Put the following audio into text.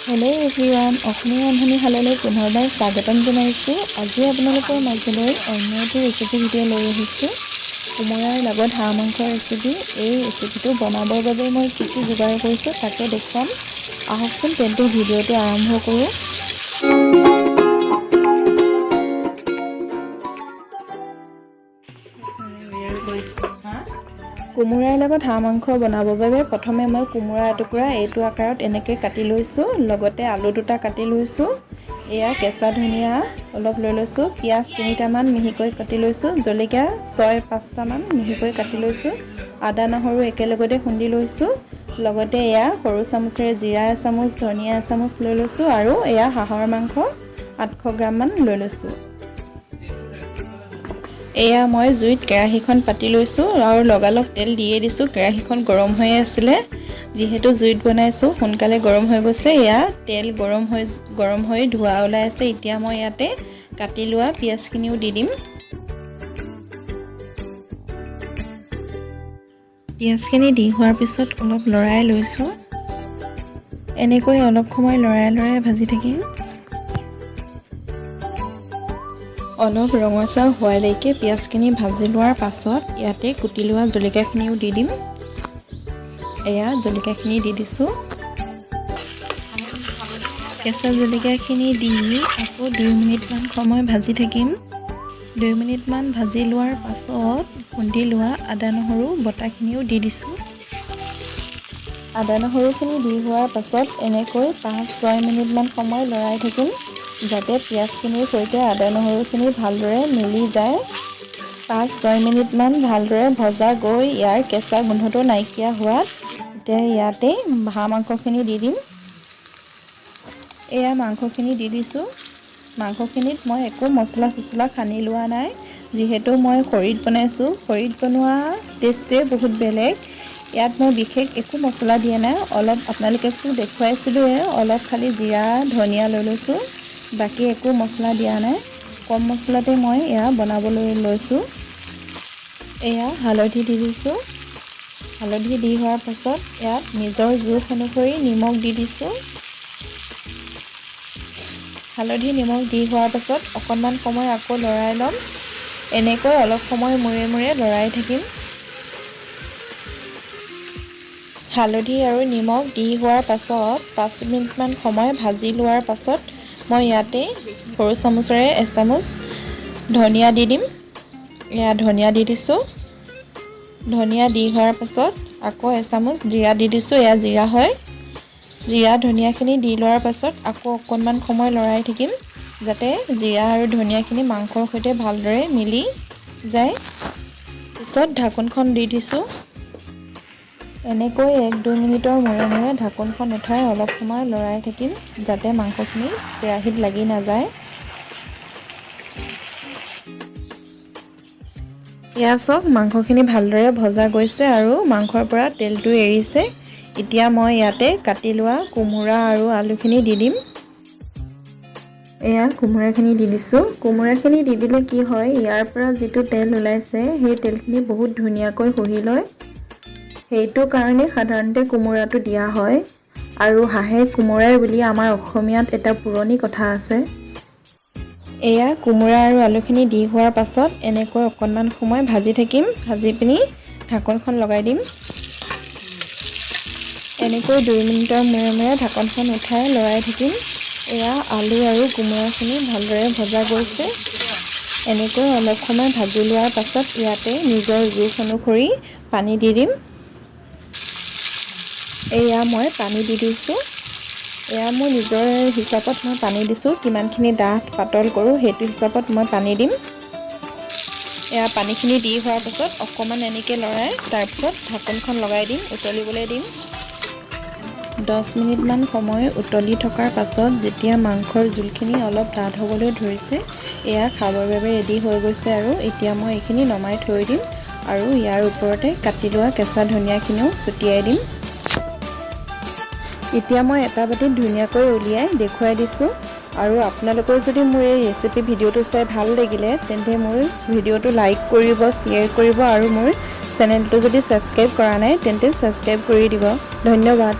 Hello' everyone, অসমীয়া ৰান্ধনীশাললৈ পুনৰবাৰ স্বাগতম জনাইছোঁ। আজি আপোনালোকৰ মাজলৈ অন্য এটি ৰেচিপি ভিডিঅ' লৈ আহিছোঁ। কোমোৰাৰ লগত হাঁহ মাংসৰ ৰেচিপি। এই ৰেচিপিটো বনাবৰ বাবে মই কি যোগাৰ কৰিছোঁ তাকে দেখুৱাম। আহকচোন তেন্তে ভিডিঅ'টো আৰম্ভ কৰোঁ। কোমোৰাৰ লগত হাঁহ মাংস বনাবৰ বাবে প্ৰথমে মই কোমোৰা এটুকুৰা এইটো আকাৰত এনেকৈ কাটি লৈছোঁ। লগতে আলু দুটা কাটি লৈছোঁ। এয়া কেঁচা ধনিয়া অলপ লৈ লৈছোঁ। পিঁয়াজ 3টামান মিহিকৈ কাটি লৈছোঁ। জলকীয়া 4-5টামান মিহিকৈ কাটি লৈছোঁ। আদা নহৰু একেলগতে খুন্দি লৈছোঁ। লগতে এয়া সৰু চামুচেৰে জিৰা এচামুচ, ধনিয়া এচামুচ লৈ লৈছোঁ। আৰু এয়া হাঁহৰ মাংস 800 গ্ৰামমান লৈ লৈছোঁ। এয়া মই জুইত কেৰাহীখন পাতি লৈছোঁ আৰু লগালগ তেল দিয়ে দিছোঁ। কেৰাহীখন গৰম হৈ আছিলে, যিহেতু জুইত বনাইছোঁ সোনকালে গৰম হৈ গৈছে। এয়া তেল গৰম হৈ ধোঁৱা ওলাই আছে। এতিয়া মই ইয়াতে কাটি লোৱা পিঁয়াজখিনিও দি দিম। পিঁয়াজখিনি দি হোৱাৰ পিছত অলপ লৰাই লৈছোঁ। এনেকৈ অলপ সময় লৰাই ভাজি থাকিম। অলপ ৰঙচুৱা হোৱালৈকে পিঁয়াজখিনি ভাজি লোৱাৰ পাছত ইয়াতে কুটি লোৱা জলকীয়াখিনিও দি দিম। এয়া জলকীয়াখিনি দি দিছোঁ। কেঁচা জলকীয়াখিনি দি আকৌ 2 মিনিটমান সময় ভাজি থাকিম। 2 মিনিটমান ভাজি লোৱাৰ পাছত খুন্দি লোৱা আদা নহৰু বটাখিনিও দি দিছোঁ। আদা নহৰুখিনি দি হোৱাৰ পাছত এনেকৈ 5-6 মিনিটমান সময় লৰাই থাকিম, যাতে পিঁয়াজখিনিৰ সৈতে আদা নহৰুখিনি ভালদৰে মিলি যায়। 5-6 মিনিটমান ভালদৰে ভজা গৈ ইয়াৰ কেঁচা গোন্ধটো নাইকিয়া হোৱাত এতিয়া ইয়াতে হাঁহ মাংসখিনি দি দিম। এয়া মাংসখিনি দি দিছোঁ। মাংসখিনিত মই একো মছলা সানি লোৱা নাই, যিহেতু মই খৰিত বনাইছোঁ। খৰিত বনোৱা টেষ্টটোৱে বহুত বেলেগ। ইয়াত মই বিশেষ একো মছলা দিয়া নাই। অলপ আপোনালোকেতো দেখুৱাইছিলোঁৱে, অলপ খালি জিৰা ধনিয়া লৈ লৈছোঁ। বাকী একো মছলা দিয়া নাই। কম মছলাতে মই এয়া বনাবলৈ লৈছোঁ। এয়া হালধি দি দিছোঁ। হালধি দি হোৱাৰ পাছত ইয়াত নিজৰ জোখ অনুসৰি নিমখ দি দিছোঁ। হালধি নিমখ দি হোৱাৰ পাছত অকণমান সময় আকৌ লৰাই ল'ম। এনেকৈ অলপ সময় মূৰে লৰাই থাকিম। হালধি আৰু নিমখ দি হোৱাৰ পাছত 5 মিনিটমান সময় ভাজি লোৱাৰ পাছত মই ইয়াতে সৰু চামুচেৰে এচামুচ ধনিয়া দি দিম। এয়া ধনিয়া দি দিছোঁ। ধনিয়া দি হোৱাৰ পাছত আকৌ এচামুচ জিৰা দি দিছোঁ। এয়া জিৰা হয়। জিৰা ধনিয়াখিনি দি লোৱাৰ পাছত আকৌ অকণমান সময় লৰাই থাকিম, যাতে জিৰা আৰু ধনিয়াখিনি মাংসৰ সৈতে ভালদৰে মিলি যায়। পিছত ঢাকোনখন দি দিছোঁ। এনেকৈ 1-2 মিনিটৰ মূৰে ঢাকোনখন উঠাই অলপ সময় লৰাই থাকিম, যাতে মাংসখিনি কেৰাহীত লাগি নাযায়। এয়া চাওক, মাংসখিনি ভালদৰে ভজা গৈছে আৰু মাংসৰ পৰা তেলটো এৰিছে। এতিয়া মই ইয়াতে কাটি লোৱা কোমোৰা আৰু আলুখিনি দি দিম। এয়া কোমোৰাখিনি দি দিছোঁ। কোমোৰাখিনি দি দিলে কি হয়, ইয়াৰ পৰা যিটো তেল ওলাইছে সেই তেলখিনি বহুত ধুনীয়াকৈ শুহি লয়। সেইটো কাৰণে সাধাৰণতে কোমোৰাটো দিয়া হয়। আৰু হাঁহে কোমোৰাই বুলি আমাৰ অসমীয়াত এটা পুৰণি কথা আছে। এয়া কোমোৰা আৰু আলুখিনি দি হোৱাৰ পাছত এনেকৈ অকণমান সময় ভাজি থাকিম। ভাজি পিনি ঢাকোনখন লগাই দিম। এনেকৈ 2 মিনিটৰ মূৰে ঢাকোনখন উঠাই লৰাই থাকিম। এয়া আলু আৰু কোমোৰাখিনি ভালদৰে ভজা গৈছে। এনেকৈ অলপ সময় ভাজি লোৱাৰ পাছত ইয়াতে নিজৰ জোখ অনুসৰি পানী দি দিম। এয়া মই পানী দি দিছোঁ। এয়া মোৰ নিজৰ হিচাপত মই পানী দিছোঁ। কিমানখিনি ডাঠ পাতল কৰোঁ সেইটো হিচাপত মই পানী দিম। এয়া পানীখিনি দি হোৱাৰ পাছত অকণমান এনেকৈ লৰাই তাৰপিছত ঢাকোনখন লগাই দিম, উতলিবলৈ দিম। 10 মিনিটমান সময় উতলি থকাৰ পাছত যেতিয়া মাংসৰ জোলখিনি অলপ ডাঠ হ'বলৈ ধৰিছে, এয়া খাবৰ বাবে ৰেডি হৈ গৈছে। আৰু এতিয়া মই এইখিনি নমাই থৈ দিম আৰু ইয়াৰ ওপৰতে কাটি লোৱা কেঁচা ধনিয়াখিনিও ছটিয়াই দিম। এতিয়া মই এটা বাটিত ধুনীয়াকৈ উলিয়াই দেখুৱাই দিছোঁ। আৰু আপোনালোকৰ যদি মোৰ এই ৰেচিপি ভিডিঅ'টো চাই ভাল লাগিলে, তেন্তে মোৰ ভিডিঅ'টো লাইক কৰিব, শ্বেয়াৰ কৰিব আৰু মোৰ চেনেলটো যদি ছাবস্ক্ৰাইব কৰা নাই তেন্তে ছাবস্ক্ৰাইব কৰি দিব। ধন্যবাদ।